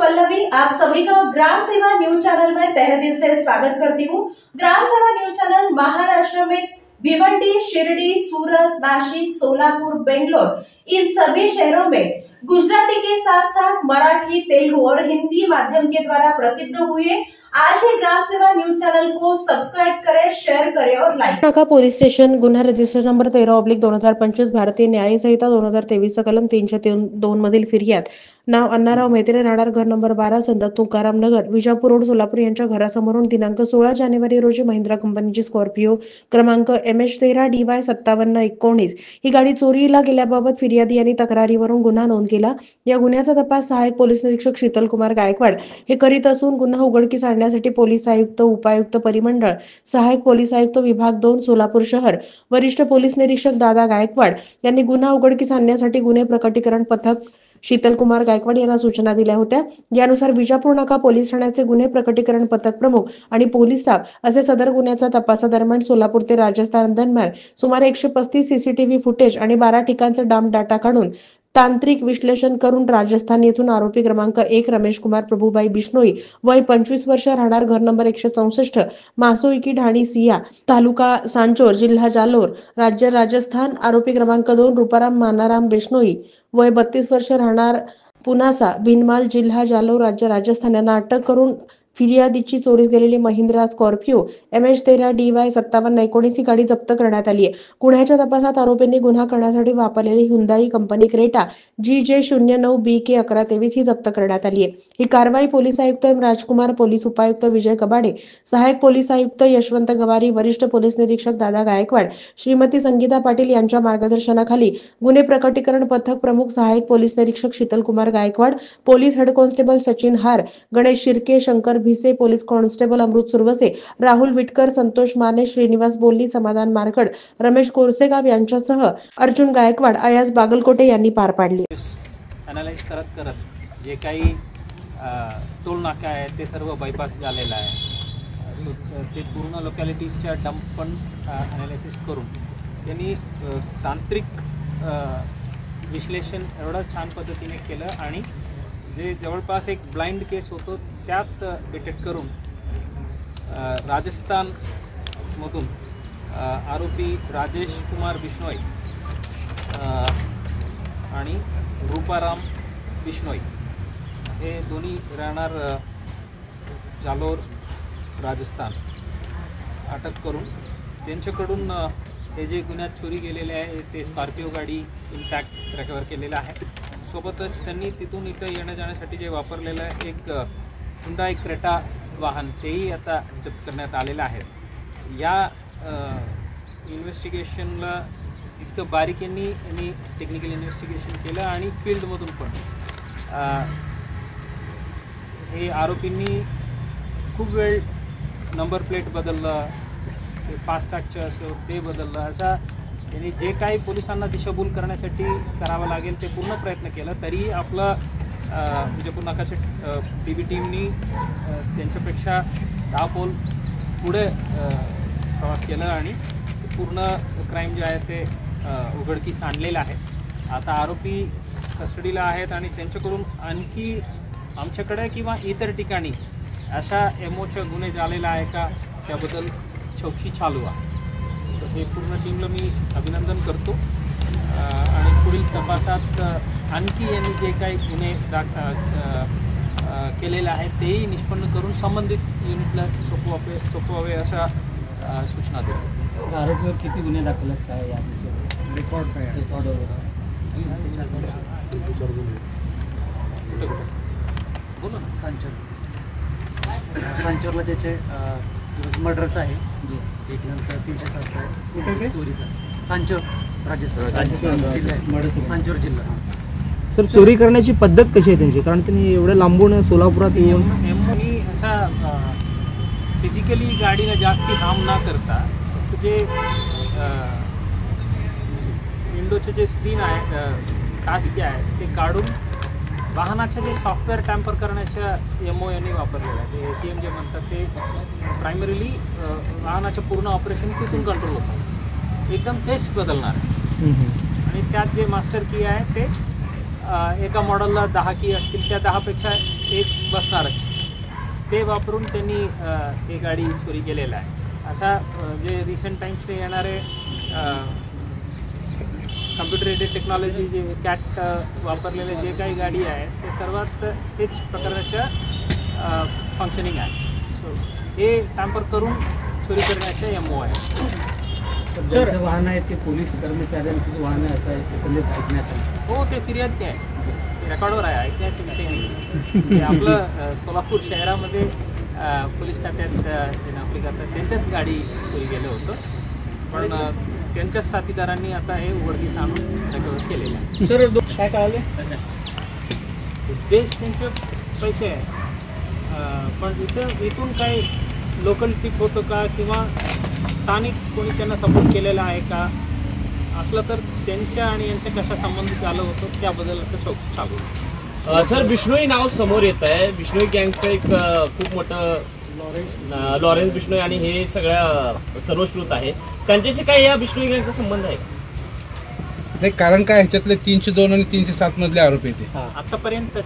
पल्लवी, आप सभी का ग्राम सेवा न्यूज चैनल में तहे दिल से स्वागत करती हूँ। ग्राम सेवा न्यूज चैनल महाराष्ट्र में भिवंडी, शिरडी, सूरत, नासिक, सोलापुर, बेंगलोर इन सभी शहरों में गुजराती के साथ साथ मराठी, तेलुगु और हिंदी माध्यम के द्वारा प्रसिद्ध हुए। आज ही ग्राम सेवा न्यूज चैनल को सब्सक्राइब करें, शेयर करें और लाइक। नाका पोलीस स्टेशन गुन्हा रजिस्टर नंबर 13/2025 भारतीय न्याय संहिता 2023 कलम 302 मधील फिर्याद नाव अण्णाराव मेत्रे, राहणार घर नंबर 12, संत तुकाराम नगर, विजापूर रोड, सोलापूर यांच्या घरासमोरून दिनांक 16 जानेवारी रोजी महिंद्रा कंपनीची स्कॉर्पिओ क्रमांक MH13DY 5719 ही गाडी चोरीला गेल्याबाबत फिर्यादी यांनी तक्रारीवरून गुन्हा नोंद केला। या गुन्ह्याचा तपास सहाय्यक पोलीस निरीक्षक शीतल कुमार गायकवाड हे करीत असून गुन्हा उघडकीस आणण्यासाठी पोलीस आयुक्त, उपायुक्त परिमंडळ, सहाय्यक पोलीस आयुक्त विभाग 2 सोलापूर शहर, वरिष्ठ पोलीस निरीक्षक दादा गायकवाड यांनी गुन्हा उघडकीस आणण्यासाठी गुन्हे प्रकटीकरण पथक शीतल कुमार गायकवाड यांना सूचना दिल्या होत्या। यानुसार विजापूर नाका पोलीस ठाण्याचे गुन्हे प्रकटीकरण पथक प्रमुख आणि पोलीस स्टाफ असे सदर गुन्ह्याच्या तपासादरम्यान सोलापूर ते राजस्थान दरम्यान सुमारे 135 CCTV फुटेज आणि 12 ठिकाणचा डाम डाटा काढून तांत्रिक विश्लेषण करून राजस्थान येथून आरोपी क्रमांक 1 रमेश कुमार प्रभुभाई बिश्नोई, वय 25 वर्ष, राहणार घर नंबर 164, मासोईकी ढाणी सिया, तालुका सांचोर, जिल्हा जालोर, राज्य राजस्थान, आरोपी क्रमांक 2 रूपाराम मानाराम बिश्नोई, वय 32 वर्ष, राहणार पुनासा, भिनमाल, जिल्हा जालोर, राज्य राजस्थान यांना अटक करून फिर्यादीची चोरीस गेलेली महिंद्रा स्कॉर्पिओ MH13DY 5719 ही गाडी जप्त करण्यात आली आहे। गुन्ह्याच्या तपासात आरोपींनी गुन्हा करण्यासाठी वापरलेली हुंदाई कंपनी क्रेटा GJ09BK 1123 ही जप्त करण्यात आली आहे। ही कारवाई पोलीस आयुक्त M राजकुमार, पोलीस उपायुक्त विजय कबाडे, सहाय्यक पोलीस आयुक्त यशवंत गवारी, वरिष्ठ पोलीस निरीक्षक दादा गायकवाड, श्रीमती संगीता पाटील यांच्या मार्गदर्शनाखाली गुन्हे प्रकटीकरण पथक प्रमुख सहाय्यक पोलीस निरीक्षक Sheetal Kumar Gaikwad, police head constable Sachin हार, गणेश शिर्के, शंकर भिसे, पोलीस कॉन्स्टेबल अमृत सुरवसे, राहुल विटकर, संतोष माने, श्रीनिवास बोल्ली, समाधान मारकड, रमेश कोरसेगाव यांच्यासह अर्जुन गायकवाड, अयाज बागलकोटे यांनी पार पाडली। अनालाइज करत जे काही टोल नाका आहे ते सर्व बायपास झालेलं आहे। ते पूर्ण लोकॅलिटीजच्या डंप पण अनालिसिस करून त्यांनी तांत्रिक विश्लेषण एवढं छान पद्धतीने केलं आणि जे जवळपास एक ब्लाइंड केस होतो त्यात डिटेक्ट करून राजस्थानमधून आरोपी राजेश कुमार बिश्नोई आणि रूपाराम बिश्नोई हे दोन्ही राहणार जालोर राजस्थान अटक करून त्यांच्याकडून हे जे गुन्ह्यात चोरी गेलेले आहे ते स्कॉर्पिओ गाडी इंटॅक्ट रिकवर केलेलं आहे। सोबतच त्यांनी तिथून इथं येण्या जाण्यासाठी जे वापरलेलं एक हुंडाई क्रेटा वाहन तेही आता जप्त करण्यात आलेलं आहे। या इन्व्हेस्टिगेशनला इतकं बारीकीने यांनी टेक्निकल इन्व्हेस्टिगेशन केलं आणि फील्डमधून पण हे आरोपींनी खूप वेळ नंबर प्लेट बदललं, ते फास्टॅगचं असं ते बदललं, असा त्यांनी जे काही पोलिसांना दिशाभूल करण्यासाठी करावं लागेल ते पूर्ण प्रयत्न केला। तरी आपलं विजापूर नाकाच्या PB टीमनी त्यांच्यापेक्षा 10 पोल पुढे प्रवास केला आणि पूर्ण क्राईम जे आहे ते उघडकीस आणलेलं आहे। आता आरोपी कस्टडीला आहेत आणि त्यांच्याकडून आणखी आमच्याकडे किंवा इतर ठिकाणी अशा MOचे गुन्हे झालेला आहे का त्याबद्दल चौकशी चालू आहे। हे पूर्ण टीमला मी अभिनंदन करतो आणि पुढील तपासात आणखी यांनी जे काही गुन्हे केलेले आहेत तेही निष्पन्न करून संबंधित युनिटला सोपवावे अशा सूचना देतो। आरोपीवर किती गुन्हे दाखल आहेत, काय या रिकॉर्ड काय रिकॉर्ड वगैरे कुठे बोला ना। सांचोरला त्याचे मर्डरचं आहे, एक नंतर 307चा आहे, चोरीचा सांचोर राजस्थान जिल्हा, सांचोर जिल्हा। सर, चोरी करण्याची पद्धत कशी आहे त्यांची? कारण त्यांनी एवढं लांबून सोलापुरात येऊन एमओनी असा फिजिकली गाडीला जास्ती हार्म न करता जे विंडोचे जे स्क्रीन आहे, काच जे आहे ते काढून वाहनाचं जे सॉफ्टवेअर टॅम्पर करण्याच्या MO यांनी वापरलेलं आहे। ते ACM जे म्हणतात ते प्रायमरीली वाहनाचं पूर्ण ऑपरेशन तिथून कंट्रोल होतं, एकदम तेच बदलणार आहे। आणि त्यात जे मास्टर की आहे ते एका मॉडेलला 10 की असतील, त्या 10पेक्षा एक बसणारच ते वापरून त्यांनी ही गाडी चोरी केलेला आहे. असा जे रिसेंट टाइम्सने येणारे कम्प्युटर एडेड टेक्नॉलॉजी जे कॅट वापरलेले जे काही गाडी आहे ते सर्वात तेच प्रकारच्या फंक्शनिंग आहे. सो हे टॅम्पर करून चोरी करण्याचा एमओ आहे. ज्यांचं वाहन आहे ते पोलीस कर्मचाऱ्यांचं वाहन आहे असं आहे एकंदरीत ऐकण्यात आलं. हो ते फिर्याद ते आहे, रेकॉर्डवर आहे, ऐकण्याचा विषय नाही. आपलं सोलापूर शहरामध्ये पोलीस खात्यात नोकरी करतात त्यांच्याच गाडी चोरी गेलं होतं, पण त्यांच्याच साथीदारांनी आता हे उघडकीस आणून रेकॉर्ड केलेलं आहे. सर काय कळाले? उद्देश त्यांचे पैसे आहे, पण इथून काही लोकल टिप होतं का किंवा स्थानिक कोणी त्यांना सपोर्ट केलेला आहे का असलं तर त्यांच्या आणि यांच्या कशा संबंधित आलं होतं त्याबद्दल आता चौकशी चालू आहे. सर बिश्नोई नाव समोर येत आहे. बिश्नोई गँगचं एक खूप मोठं लॉरेन्स बिश्नोई आणि हे सगळ्या सर्वश्रुत आहे. त्यांच्याशी काय या बिश्नोई गँगचा संबंध आहे? नाही, कारण काय ह्याच्यातले 302 आणि 307 मधले आरोपी आहेत. आतापर्यंत